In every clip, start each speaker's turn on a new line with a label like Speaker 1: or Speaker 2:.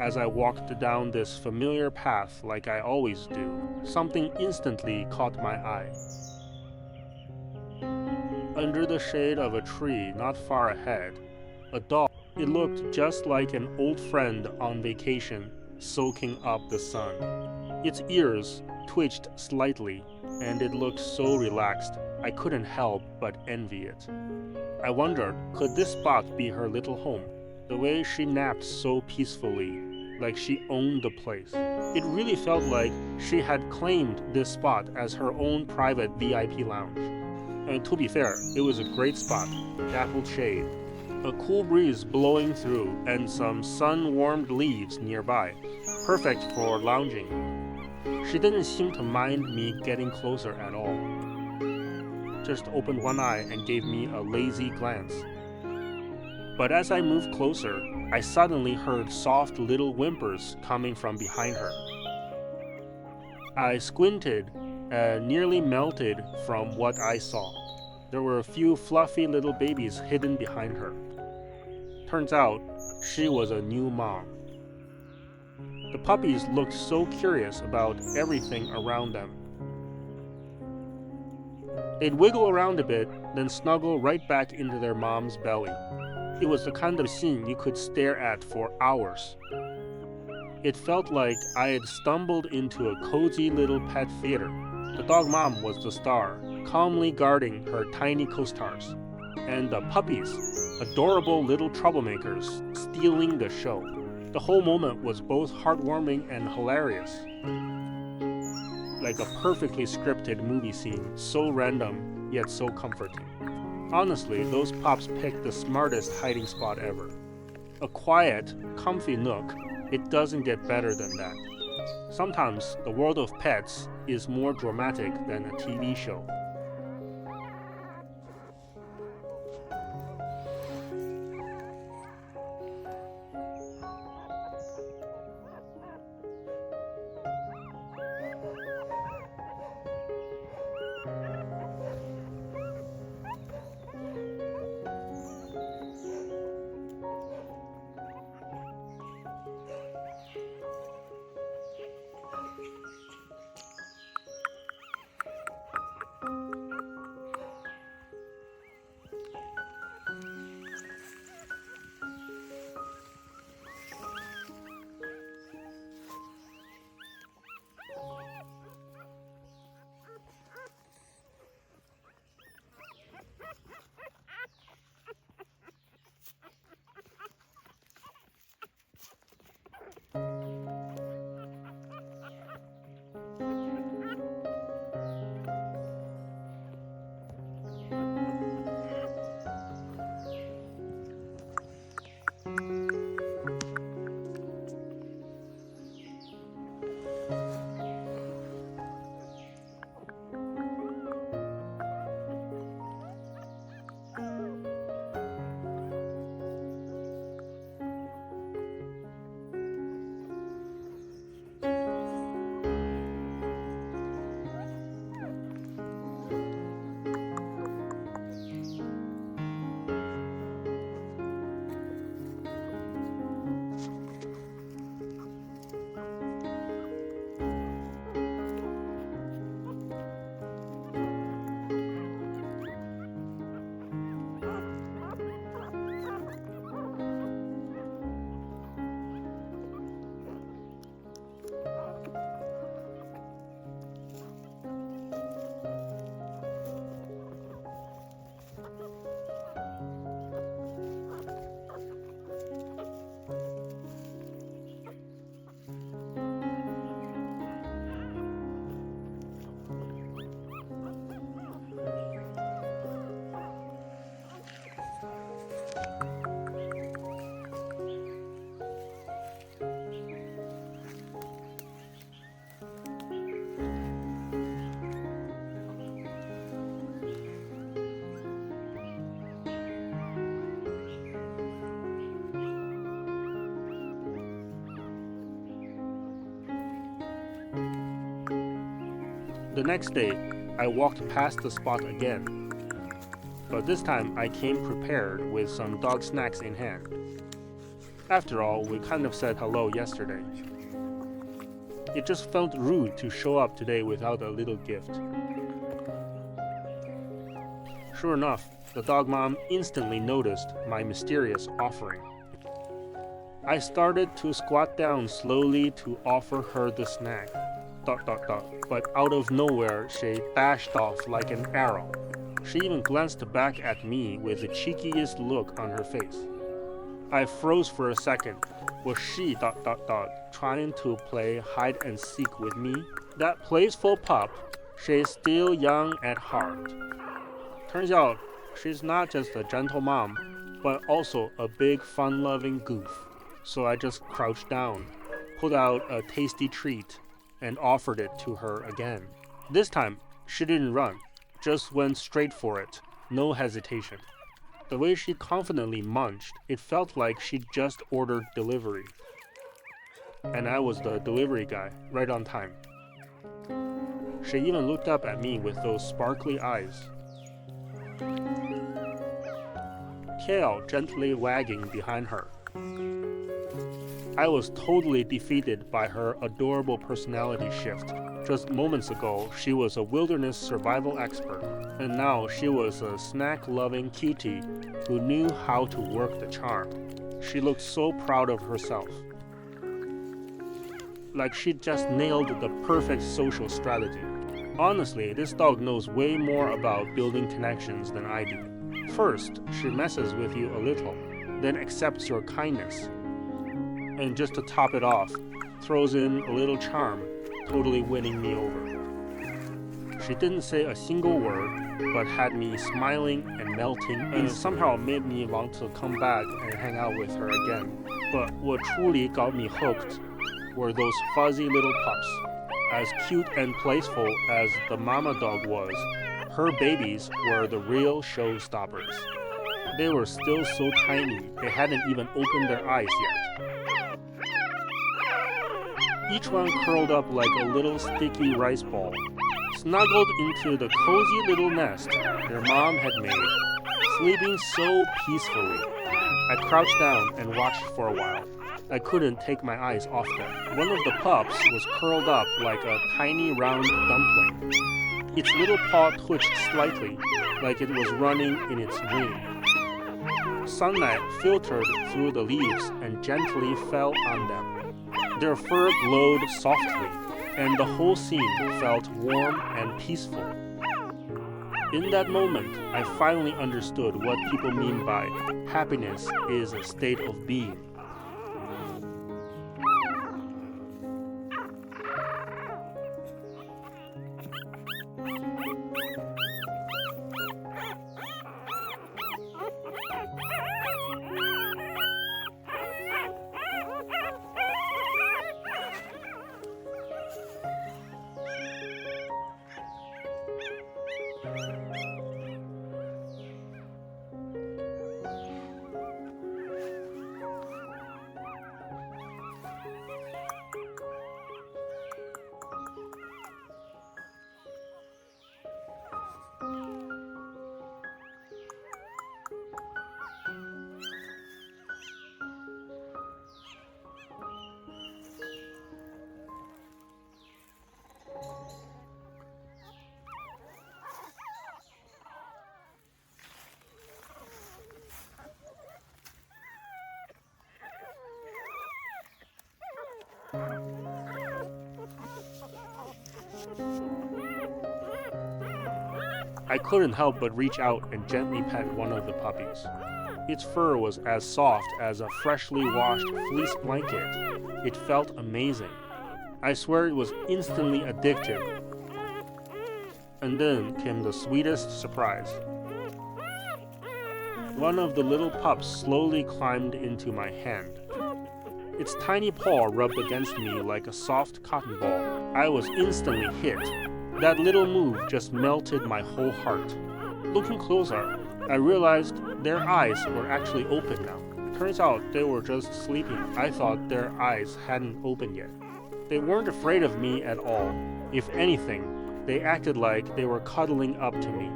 Speaker 1: As I walked down this familiar path like I always do, something instantly caught my eye. Under the shade of a tree not far ahead, a dog. It looked just like an old friend on vacation, soaking up the sun. Its ears twitched slightly, and it looked so relaxed, I couldn't help but envy it. I wondered, could this spot be her little home? The way she napped so peacefully, like she owned the place. It really felt like she had claimed this spot as her own private VIP lounge. And to be fair, it was a great spot, dappled shade, a cool breeze blowing through, and some sun-warmed leaves nearby, perfect for lounging. She didn't seem to mind me getting closer at all. Just opened one eye and gave me a lazy glance. But as I moved closer, I suddenly heard soft little whimpers coming from behind her. I squinted and nearly melted from what I saw. There were a few fluffy little babies hidden behind her. Turns out, she was a new mom. The puppies looked so curious about everything around them. They'd wiggle around a bit, then snuggle right back into their mom's belly. It was the kind of scene you could stare at for hours. It felt like I had stumbled into a cozy little pet theater. The dog mom was the star, calmly guarding her tiny co-stars. And the puppies, adorable little troublemakers, stealing the show. The whole moment was both heartwarming and hilarious. Like a perfectly scripted movie scene, so random, yet so comforting. Honestly, those pups picked the smartest hiding spot ever. A quiet, comfy nook, it doesn't get better than that. Sometimes the world of pets is more dramatic than a TV show. The next day, I walked past the spot again, but this time I came prepared with some dog snacks in hand. After all, we kind of said hello yesterday. It just felt rude to show up today without a little gift. Sure enough, the dog mom instantly noticed my mysterious offering. I started to squat down slowly to offer her the snack. ... But out of nowhere, she dashed off like an arrow. She even glanced back at me with the cheekiest look on her face. I froze for a second. Was she ... trying to play hide and seek with me? That playful pup, she's still young at heart. Turns out, she's not just a gentle mom, but also a big fun-loving goof. So I just crouched down, pulled out a tasty treat, and offered it to her again. This time, she didn't run, just went straight for it, no hesitation. The way she confidently munched, it felt like she just ordered delivery. And I was the delivery guy, right on time. She even looked up at me with those sparkly eyes. Tail gently wagging behind her. I was totally defeated by her adorable personality shift. Just moments ago, she was a wilderness survival expert, and now she was a snack-loving cutie who knew how to work the charm. She looked so proud of herself. Like she'd just nailed the perfect social strategy. Honestly, this dog knows way more about building connections than I do. First, she messes with you a little, then accepts your kindness. And just to top it off, throws in a little charm, totally winning me over. She didn't say a single word, but had me smiling and melting, and somehow made me want to come back and hang out with her again. But what truly got me hooked were those fuzzy little pups. As cute and playful as the mama dog was, her babies were the real showstoppers. They were still so tiny, they hadn't even opened their eyes yet. Each one curled up like a little sticky rice ball, snuggled into the cozy little nest their mom had made, sleeping so peacefully. I crouched down and watched for a while. I couldn't take my eyes off them. One of the pups was curled up like a tiny round dumpling. Its little paw twitched slightly, like it was running in its dream. Sunlight filtered through the leaves and gently fell on them. Their fur glowed softly, and the whole scene felt warm and peaceful. In that moment, I finally understood what people mean by happiness is a state of being. I couldn't help but reach out and gently pet one of the puppies. Its fur was as soft as a freshly washed fleece blanket. It felt amazing. I swear it was instantly addictive. And then came the sweetest surprise. One of the little pups slowly climbed into my hand. Its tiny paw rubbed against me like a soft cotton ball. I was instantly hit. That little move just melted my whole heart. Looking closer, I realized their eyes were actually open now. Turns out they were just sleeping. I thought their eyes hadn't opened yet. They weren't afraid of me at all. If anything, they acted like they were cuddling up to me.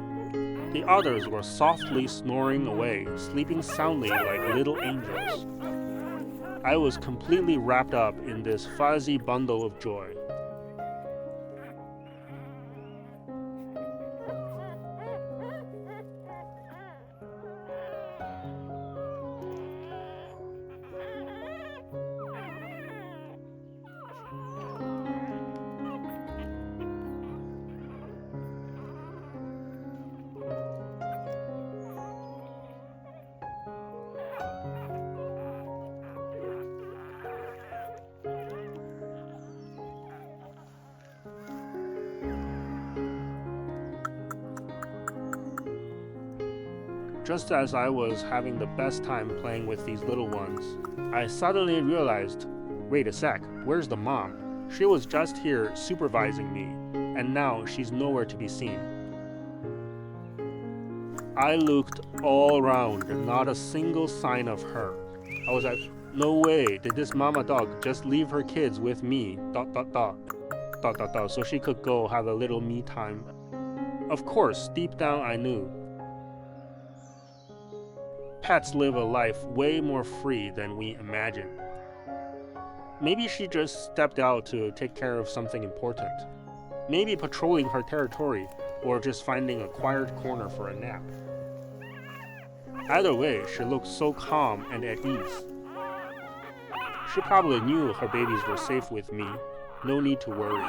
Speaker 1: The others were softly snoring away, sleeping soundly like little angels. I was completely wrapped up in this fuzzy bundle of joy. Just as I was having the best time playing with these little ones, I suddenly realized, wait a sec, where's the mom? She was just here supervising me, and now she's nowhere to be seen. I looked all around, not a single sign of her. I was like, no way, did this mama dog just leave her kids with me, ... so she could go have a little me time. Of course, deep down I knew. Pets live a life way more free than we imagine. Maybe she just stepped out to take care of something important. Maybe patrolling her territory, or just finding a quiet corner for a nap. Either way, she looked so calm and at ease. She probably knew her babies were safe with me. No need to worry.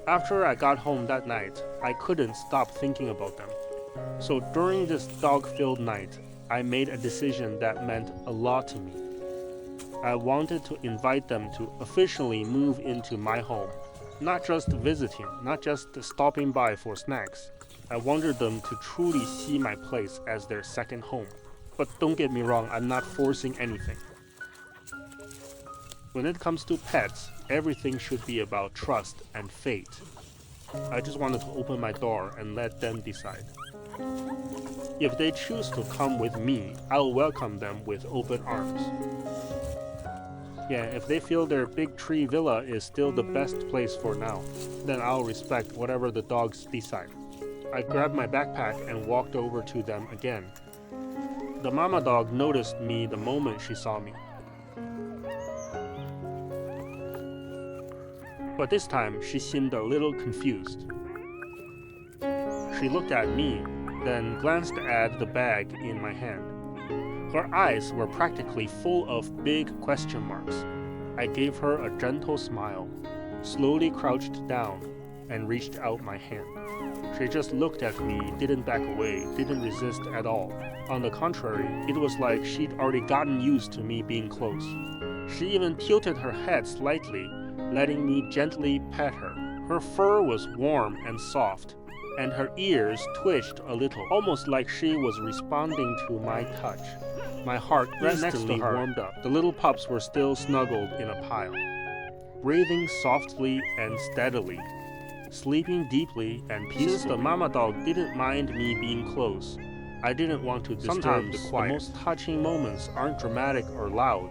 Speaker 1: After I got home that night, I couldn't stop thinking about them. So during this dog-filled night, I made a decision that meant a lot to me. I wanted to invite them to officially move into my home. Not just visiting, not just stopping by for snacks. I wanted them to truly see my place as their second home. But don't get me wrong, I'm not forcing anything. When it comes to pets, everything should be about trust and fate. I just wanted to open my door and let them decide. If they choose to come with me, I'll welcome them with open arms. Yeah, if they feel their big tree villa is still the best place for now, then I'll respect whatever the dogs decide. I grabbed my backpack and walked over to them again. The mama dog noticed me the moment she saw me. But this time, she seemed a little confused. She looked at me, then glanced at the bag in my hand. Her eyes were practically full of big question marks. I gave her a gentle smile, slowly crouched down, and reached out my hand. She just looked at me, didn't back away, didn't resist at all. On the contrary, it was like she'd already gotten used to me being close. She even tilted her head slightly, letting me gently pet her. Her fur was warm and soft, and her ears twitched a little, almost like she was responding to my touch. My heart instantly warmed up. The little pups were still snuggled in a pile, breathing softly and steadily, sleeping deeply and peacefully. Since the mama dog didn't mind me being close, I didn't want to disturb the quiet. The most touching moments aren't dramatic or loud. ...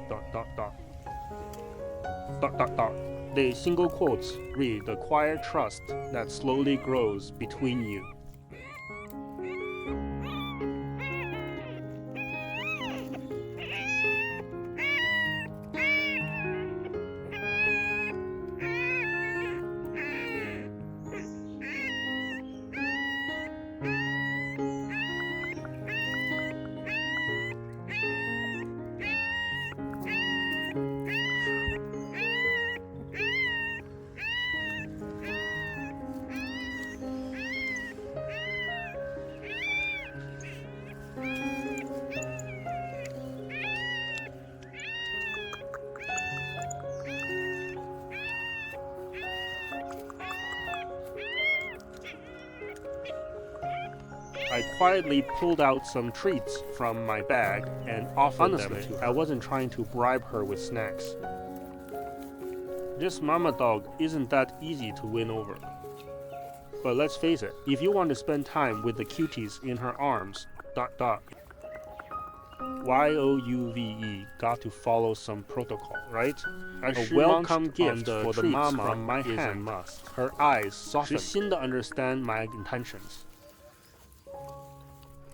Speaker 1: The single quotes read the quiet trust that slowly grows between you. I quietly pulled out some treats from my bag and offered them to her. I wasn't trying to bribe her with snacks. This mama dog isn't that easy to win over. But let's face it, if you want to spend time with the cuties in her arms, ... YOUVE got to follow some protocol, right? A welcome gift for the mama from my hand. Must. Her eyes softened. She seemed to understand my intentions.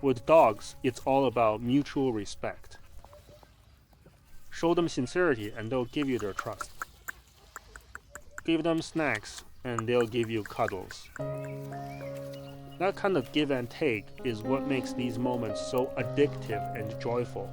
Speaker 1: With dogs, it's all about mutual respect. Show them sincerity and they'll give you their trust. Give them snacks and they'll give you cuddles. That kind of give and take is what makes these moments so addictive and joyful.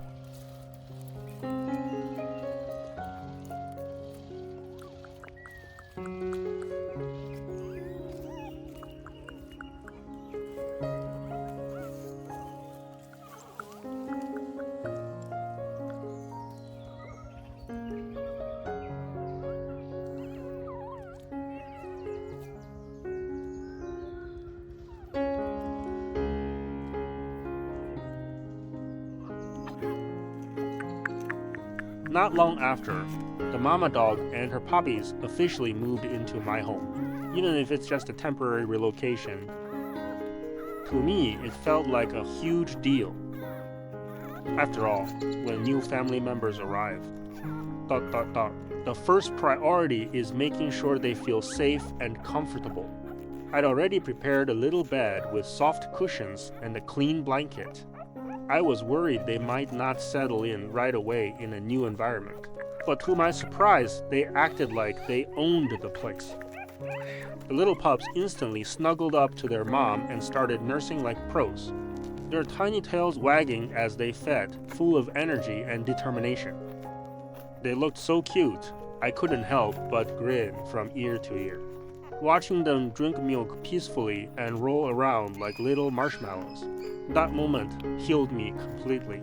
Speaker 1: Not long after, the mama dog and her puppies officially moved into my home, even if it's just a temporary relocation. To me, it felt like a huge deal. After all, when new family members arrive, ... the first priority is making sure they feel safe and comfortable. I'd already prepared a little bed with soft cushions and a clean blanket. I was worried they might not settle in right away in a new environment. But to my surprise, they acted like they owned the place. The little pups instantly snuggled up to their mom and started nursing like pros, their tiny tails wagging as they fed, full of energy and determination. They looked so cute, I couldn't help but grin from ear to ear. Watching them drink milk peacefully and roll around like little marshmallows, that moment healed me completely.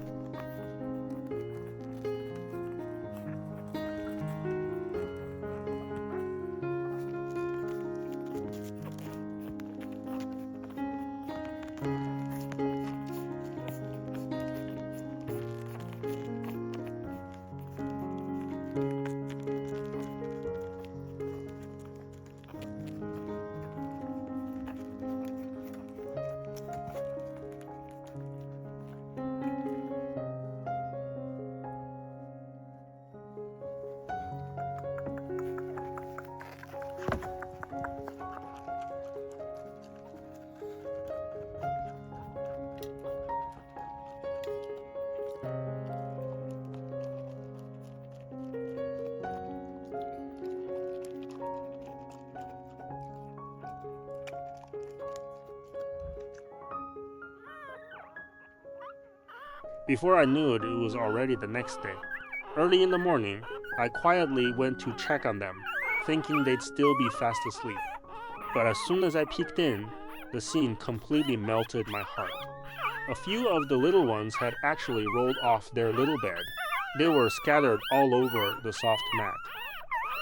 Speaker 1: Before I knew it, it was already the next day. Early in the morning, I quietly went to check on them, thinking they'd still be fast asleep. But as soon as I peeked in, the scene completely melted my heart. A few of the little ones had actually rolled off their little bed. They were scattered all over the soft mat,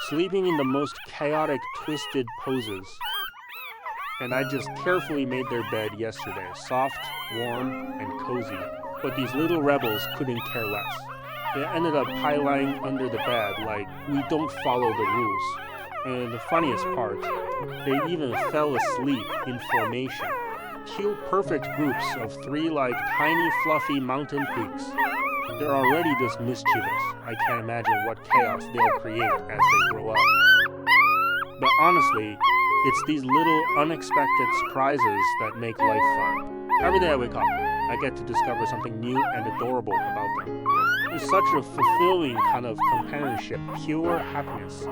Speaker 1: sleeping in the most chaotic, twisted poses. And I just carefully made their bed yesterday, soft, warm, and cozy. But these little rebels couldn't care less. They ended up pie-lying under the bed like we don't follow the rules. And the funniest part, they even fell asleep in formation. Two perfect groups of three like tiny fluffy mountain peaks. They're already this mischievous. I can't imagine what chaos they'll create as they grow up. But honestly, it's these little unexpected surprises that make life fun. Every day I wake up, I get to discover something new and adorable about them. It's such a fulfilling kind of companionship, pure happiness.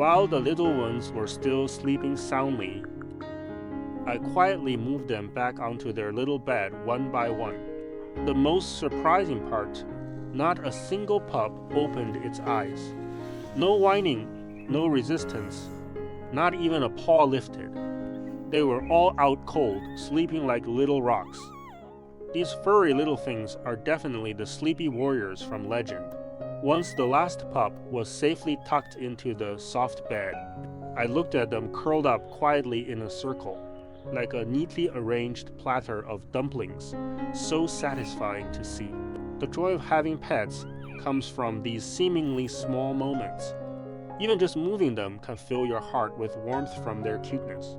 Speaker 1: While the little ones were still sleeping soundly, I quietly moved them back onto their little bed one by one. The most surprising part, not a single pup opened its eyes. No whining, no resistance, not even a paw lifted. They were all out cold, sleeping like little rocks. These furry little things are definitely the sleepy warriors from legend. Once the last pup was safely tucked into the soft bed, I looked at them curled up quietly in a circle, like a neatly arranged platter of dumplings, so satisfying to see. The joy of having pets comes from these seemingly small moments. Even just moving them can fill your heart with warmth from their cuteness.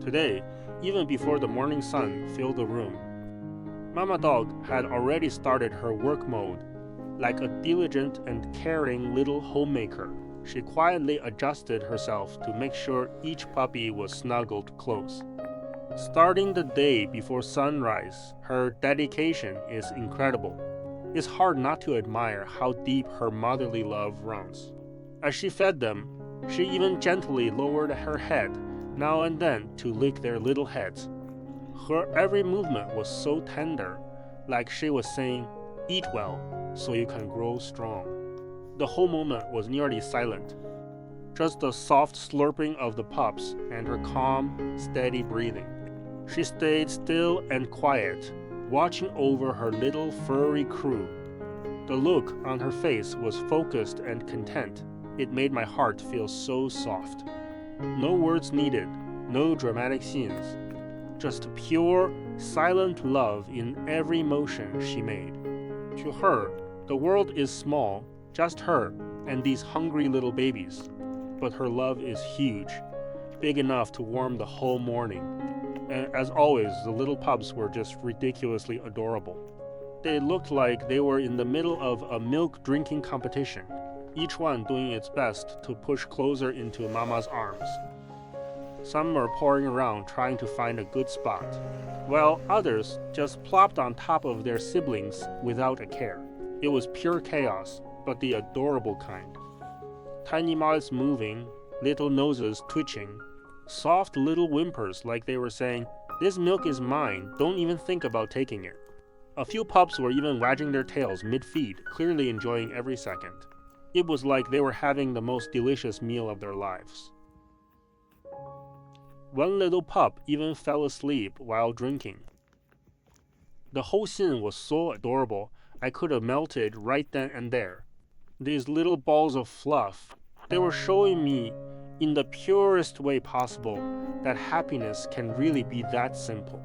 Speaker 1: Today, even before the morning sun filled the room, Mama Dog had already started her work mode. Like a diligent and caring little homemaker, she quietly adjusted herself to make sure each puppy was snuggled close. Starting the day before sunrise, her dedication is incredible. It's hard not to admire how deep her motherly love runs. As she fed them, she even gently lowered her head now and then to lick their little heads. Her every movement was so tender, like she was saying, "Eat well, so you can grow strong." The whole moment was nearly silent, just the soft slurping of the pups and her calm, steady breathing. She stayed still and quiet, watching over her little furry crew. The look on her face was focused and content. It made my heart feel so soft. No words needed, no dramatic scenes, just pure, silent love in every motion she made. To her, the world is small, just her and these hungry little babies. But her love is huge, big enough to warm the whole morning. And as always, the little pups were just ridiculously adorable. They looked like they were in the middle of a milk drinking competition, each one doing its best to push closer into Mama's arms. Some were pouring around trying to find a good spot, while others just plopped on top of their siblings without a care. It was pure chaos, but the adorable kind. Tiny mouths moving, little noses twitching, soft little whimpers like they were saying, "This milk is mine, don't even think about taking it." A few pups were even wagging their tails mid-feed, clearly enjoying every second. It was like they were having the most delicious meal of their lives. One little pup even fell asleep while drinking. The whole scene was so adorable, I could have melted right then and there. These little balls of fluff, they were showing me in the purest way possible that happiness can really be that simple.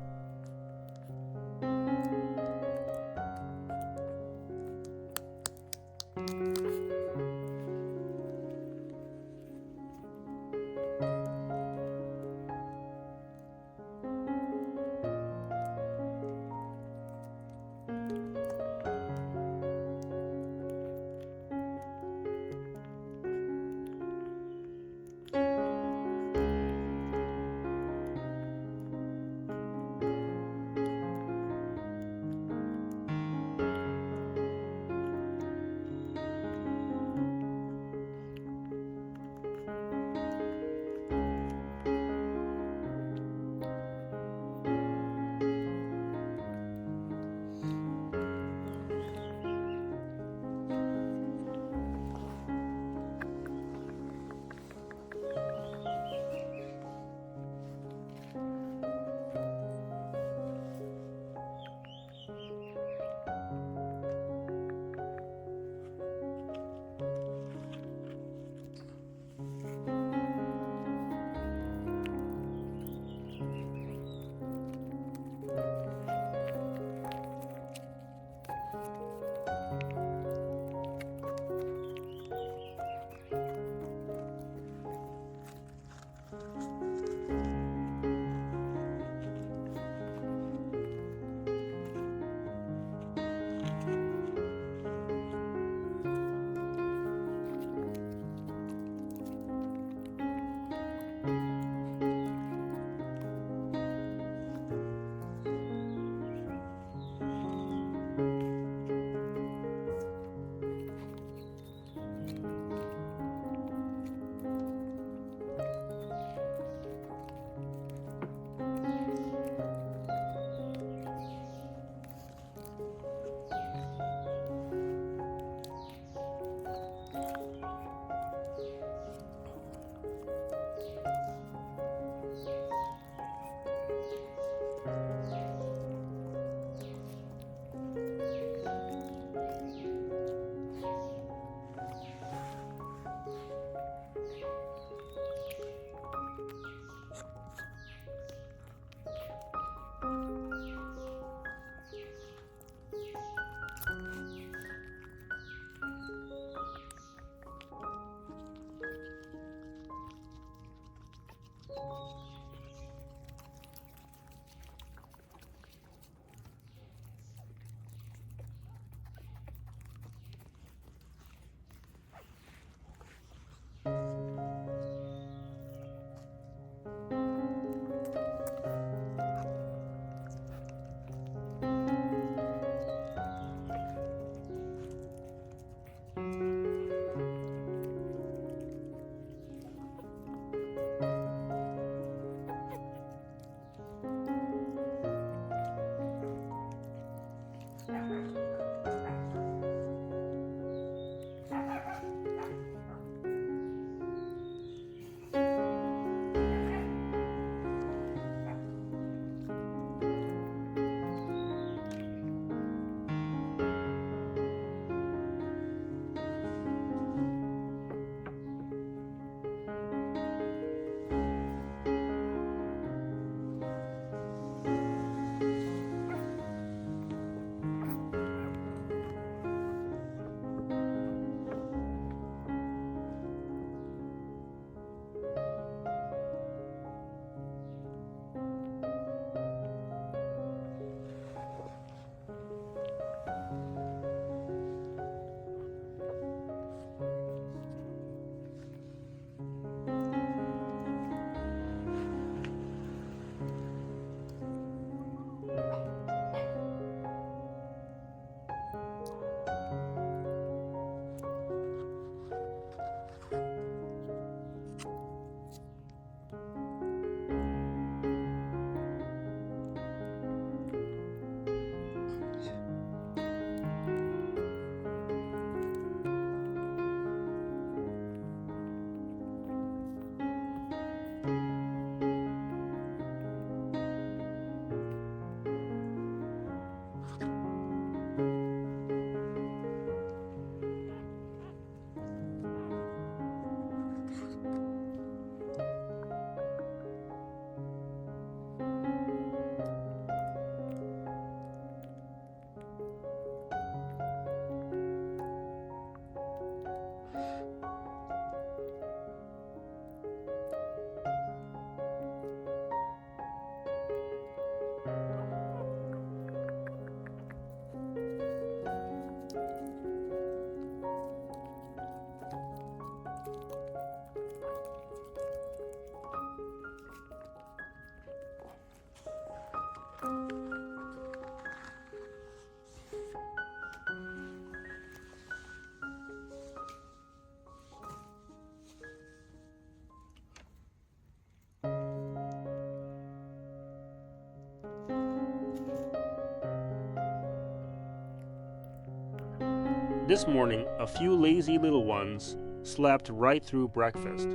Speaker 1: This morning, a few lazy little ones slept right through breakfast,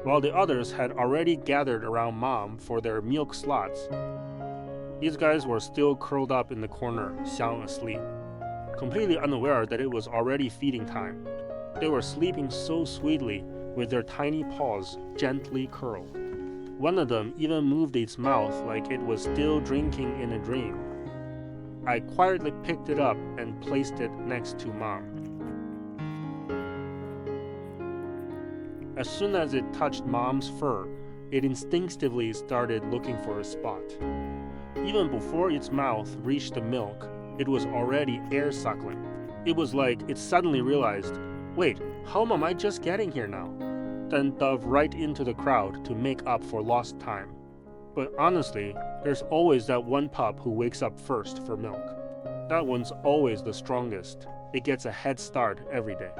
Speaker 1: while the others had already gathered around Mom for their milk slots. These guys were still curled up in the corner, sound asleep, completely unaware that it was already feeding time. They were sleeping so sweetly with their tiny paws gently curled. One of them even moved its mouth like it was still drinking in a dream. I quietly picked it up and placed it next to Mom. As soon as it touched Mom's fur, it instinctively started looking for a spot. Even before its mouth reached the milk, it was already air suckling. It was like it suddenly realized, wait, how am I just getting here now? Then dove right into the crowd to make up for lost time. But honestly, there's always that one pup who wakes up first for milk. That one's always the strongest. It gets a head start every day.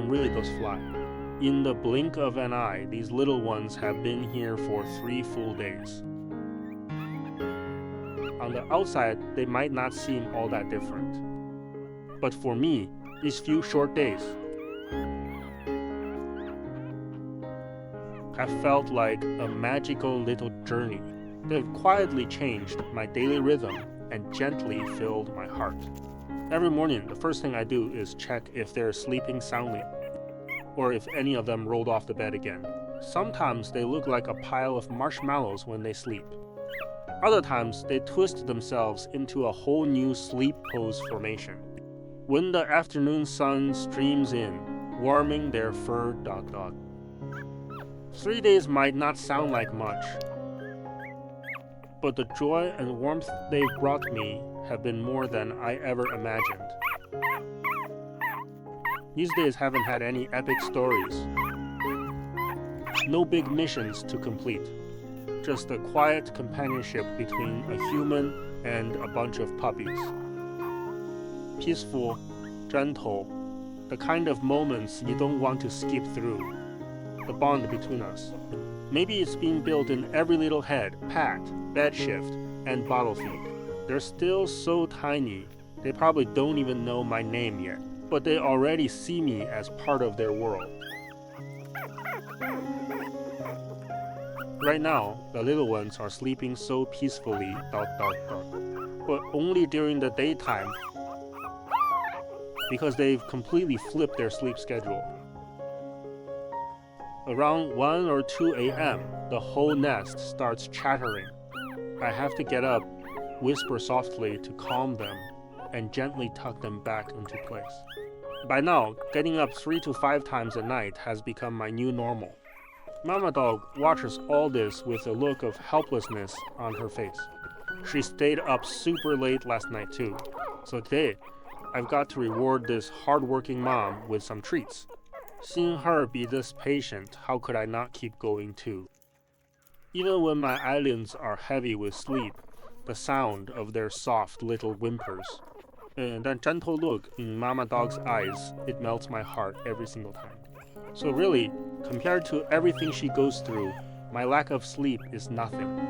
Speaker 1: time really does fly. In the blink of an eye, these little ones have been here for 3 full days. On the outside, they might not seem all that different. But for me, these few short days have felt like a magical little journey. They've quietly changed my daily rhythm and gently filled my heart. Every morning, the first thing I do is check if they're sleeping soundly, or if any of them rolled off the bed again. Sometimes they look like a pile of marshmallows when they sleep. Other times, they twist themselves into a whole new sleep pose formation. When the afternoon sun streams in, warming their fur dot. 3 days might not sound like much, but the joy and warmth they've brought me have been more than I ever imagined. These days haven't had any epic stories. No big missions to complete. Just a quiet companionship between a human and a bunch of puppies. Peaceful, gentle, the kind of moments you don't want to skip through. The bond between us. Maybe it's being built in every little head, pat, bed shift, and bottle feed. They're still so tiny, they probably don't even know my name yet, but they already see me as part of their world. Right now, the little ones are sleeping so peacefully, but only during the daytime because they've completely flipped their sleep schedule. Around 1 or 2 a.m., the whole nest starts chattering. I have to get up, whisper softly to calm them, and gently tuck them back into place. By now, getting up 3 to 5 times a night has become my new normal. Mama Dog watches all this with a look of helplessness on her face. She stayed up super late last night too, so today, I've got to reward this hardworking mom with some treats. Seeing her be this patient, how could I not keep going too? Even when my eyelids are heavy with sleep, the sound of their soft little whimpers, and that gentle look in Mama Dog's eyes, it melts my heart every single time. So really, compared to everything she goes through, my lack of sleep is nothing.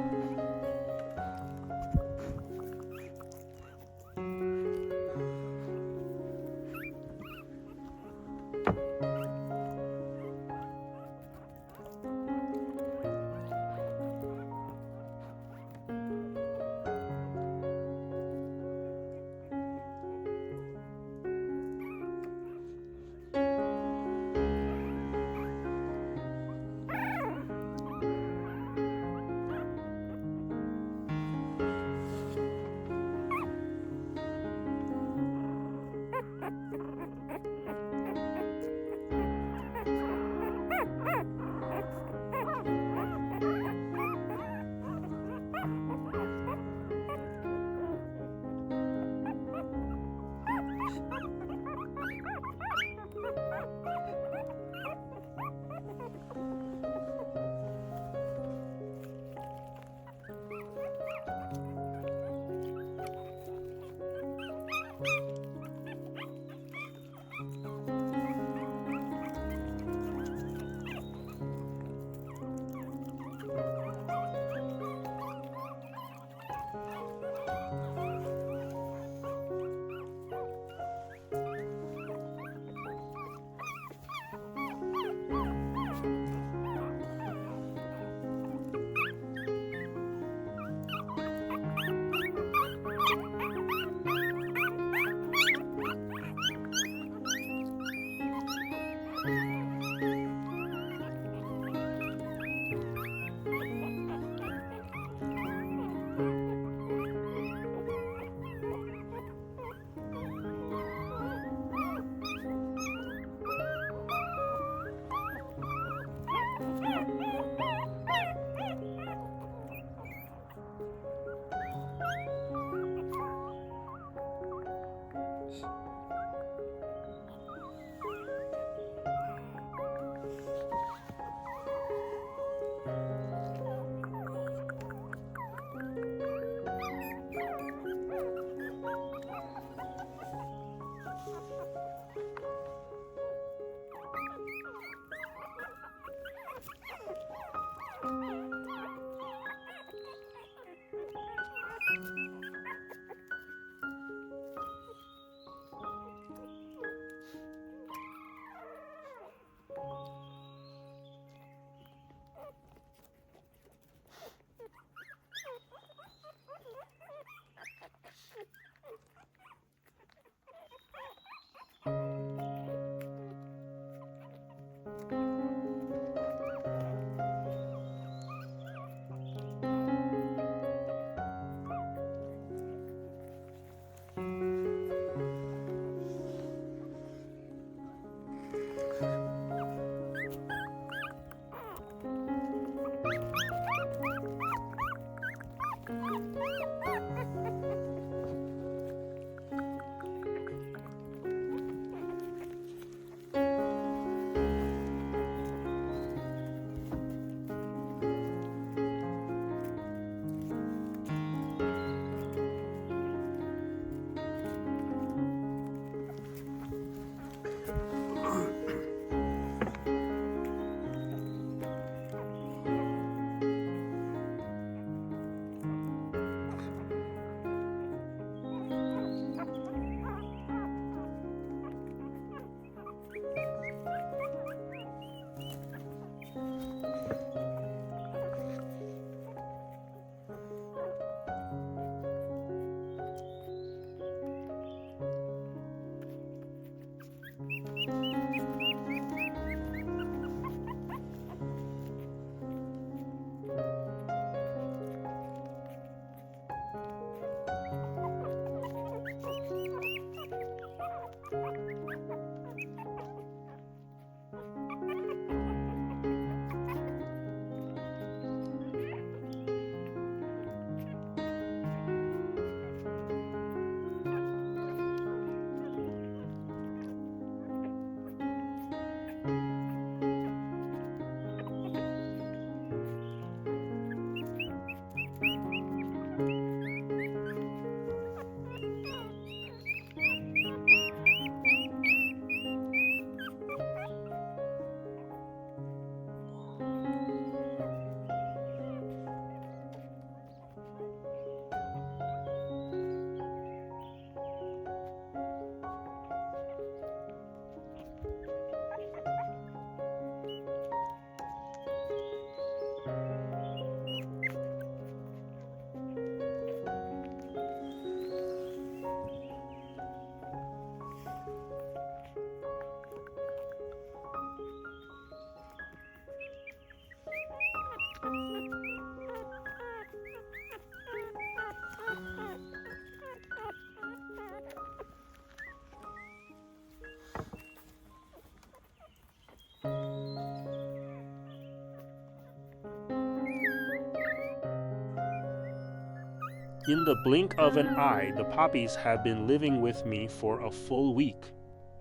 Speaker 1: In the blink of an eye, the puppies have been living with me for a full week.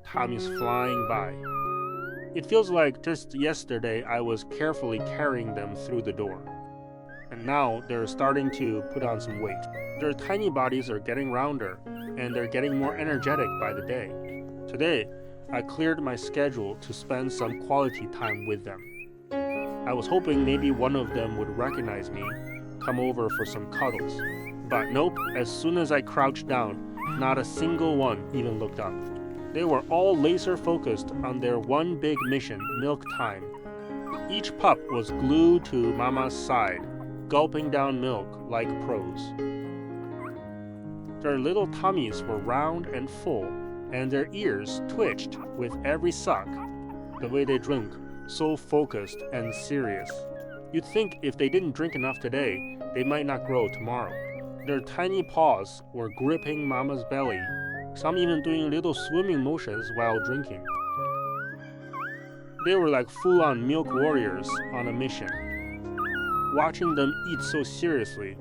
Speaker 1: Time is flying by. It feels like just yesterday I was carefully carrying them through the door. And now they're starting to put on some weight. Their tiny bodies are getting rounder, and they're getting more energetic by the day. Today, I cleared my schedule to spend some quality time with them. I was hoping maybe one of them would recognize me, come over for some cuddles. But nope, as soon as I crouched down, not a single one even looked up. They were all laser focused on their one big mission, milk time. Each pup was glued to Mama's side, gulping down milk like pros. Their little tummies were round and full, and their ears twitched with every suck. The way they drink, so focused and serious. You'd think if they didn't drink enough today, they might not grow tomorrow. Their tiny paws were gripping Mama's belly, some even doing little swimming motions while drinking. They were like full-on milk warriors on a mission. Watching them eat so seriously,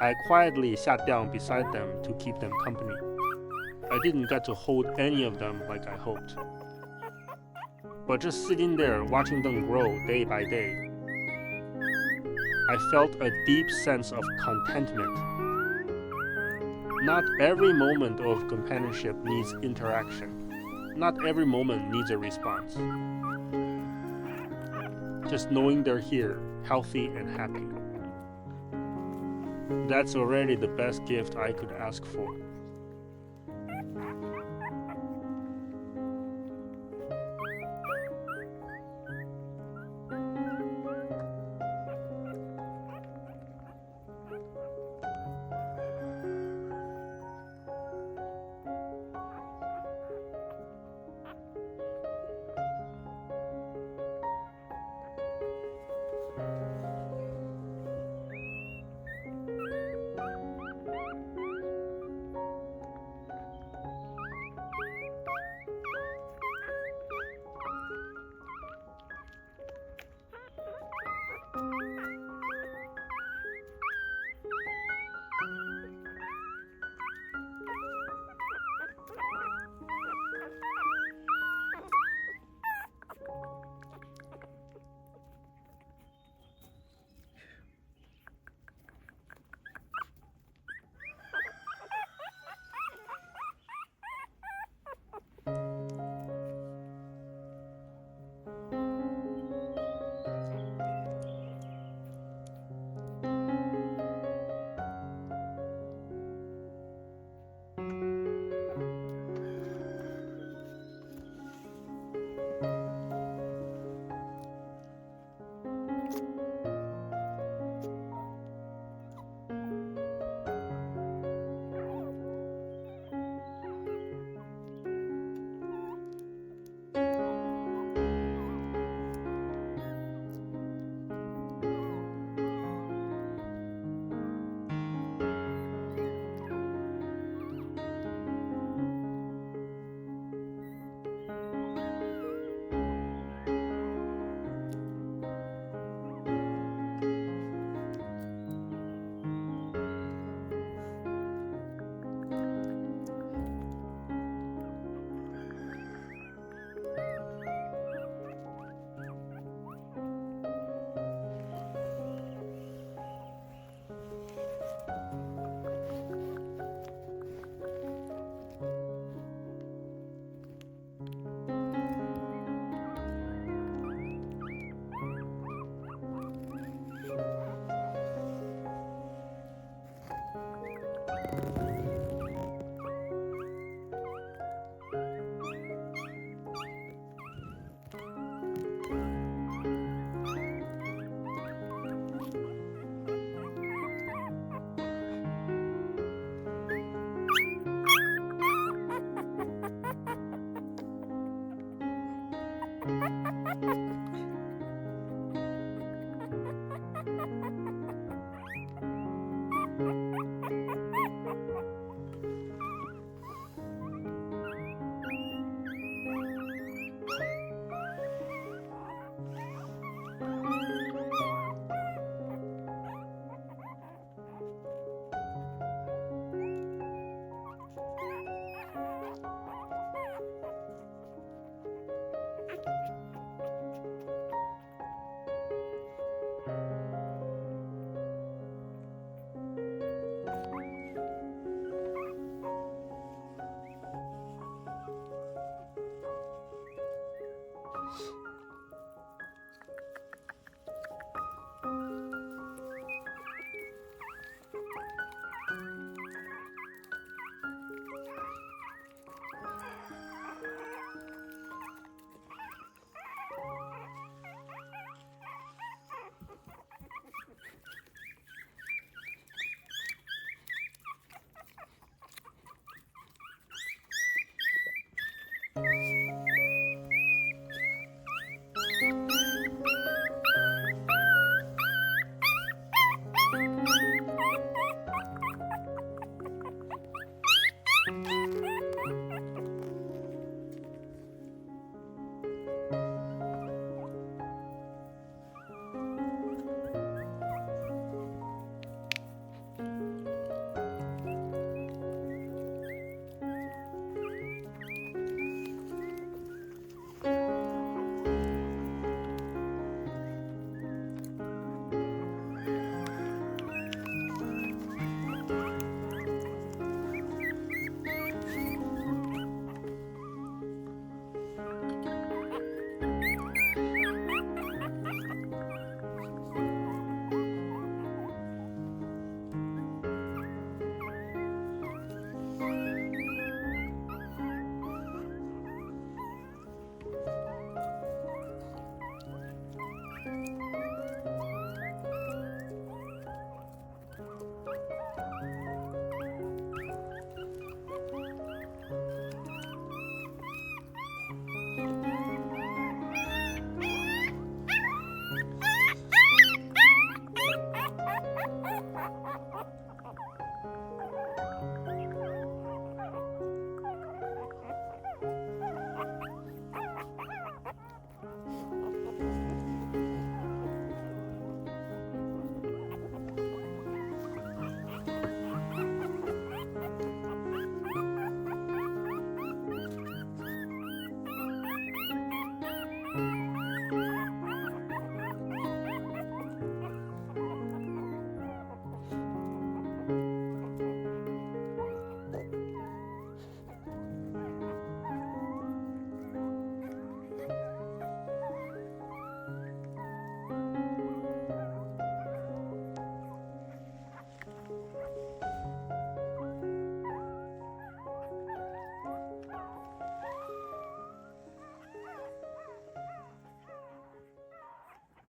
Speaker 1: I quietly sat down beside them to keep them company. I didn't get to hold any of them like I hoped. But just sitting there watching them grow day by day, I felt a deep sense of contentment. Not every moment of companionship needs interaction. Not every moment needs a response. Just knowing they're here, healthy and happy. That's already the best gift I could ask for.